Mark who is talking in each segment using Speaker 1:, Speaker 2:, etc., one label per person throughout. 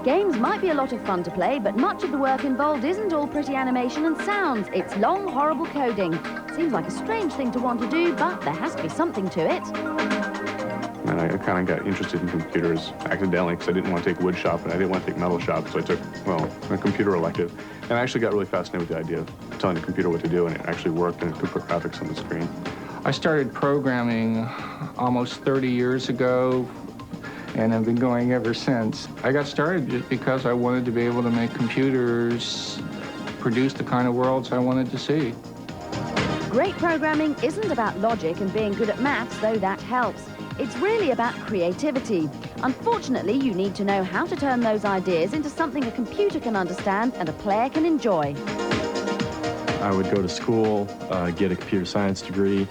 Speaker 1: Games might be a lot of fun to play, but much of the work involved isn't all pretty animation and sounds. It's long, horrible coding. Seems like a strange thing to want to do, but there has to be something to it.
Speaker 2: And I kind of got interested in computers accidentally because I didn't want to take wood shop and I didn't want to take metal shop, so I took, well, a computer elective. And I actually got really fascinated with the idea of telling the computer what to do, and it actually worked, and it could put graphics on the screen.
Speaker 3: I started programming almost 30 years ago, and I've been going ever since. I got started just because I wanted to be able to make computers produce the kind of worlds I wanted to see.
Speaker 1: Great programming isn't about logic and being good at maths, though that helps. It's really about creativity. Unfortunately, you need to know how to turn those ideas into something a computer can understand and a player can enjoy.
Speaker 4: I would go to school, get a computer science degree,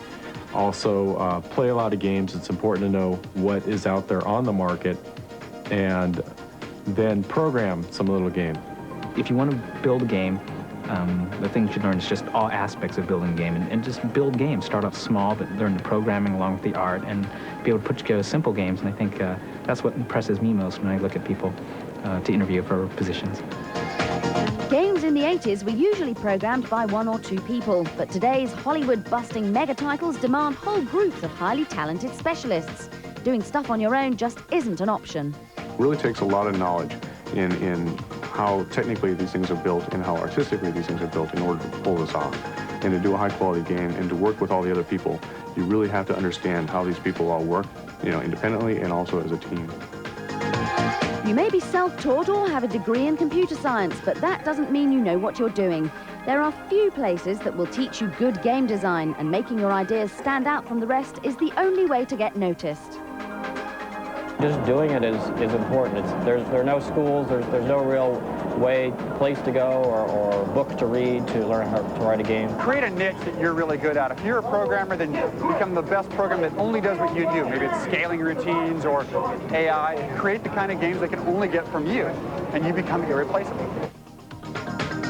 Speaker 4: also play a lot of games. It's important to know what is out there on the market and then program some little game.
Speaker 5: If you want to build a game, the thing you should learn is just all aspects of building a game, and just build games. Start off small, but learn the programming along with the art, and be able to put together simple games. And I think that's what impresses me most when I look at people to interview for positions.
Speaker 1: Games in the 80s were usually programmed by 1 or 2 people, but today's Hollywood-busting mega titles demand whole groups of highly talented specialists. Doing stuff on your own just isn't an option.
Speaker 2: It really takes a lot of knowledge in how technically these things are built and how artistically these things are built in order to pull this off. And to do a high-quality game and to work with all the other people, you really have to understand how these people all work, you know, independently and also as a team.
Speaker 1: You may be self-taught or have a degree in computer science, but that doesn't mean you know what you're doing. There are few places that will teach you good game design, and making your ideas stand out from the rest is the only way to get noticed.
Speaker 6: Just doing it is important. There are no schools, there's no real place to go or books to read to learn how to write a game.
Speaker 7: Create a niche that you're really good at. If you're a programmer, then become the best programmer that only does what you do. Maybe it's scaling routines or AI. Create the kind of games they can only get from you, and you become irreplaceable.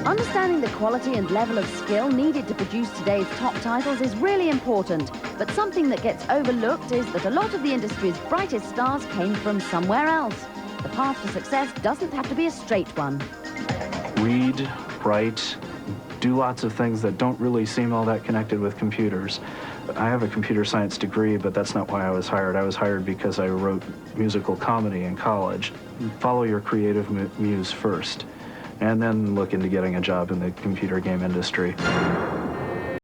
Speaker 1: Understanding the quality and level of skill needed to produce today's top titles is really important, but something that gets overlooked is that a lot of the industry's brightest stars came from somewhere else. The path to success doesn't have to be a straight one.
Speaker 4: Read, write, do lots of things that don't really seem all that connected with computers. I have a computer science degree, but that's not why I was hired. I was hired because I wrote musical comedy in college. Follow your creative muse first, and then look into getting a job in the computer game industry.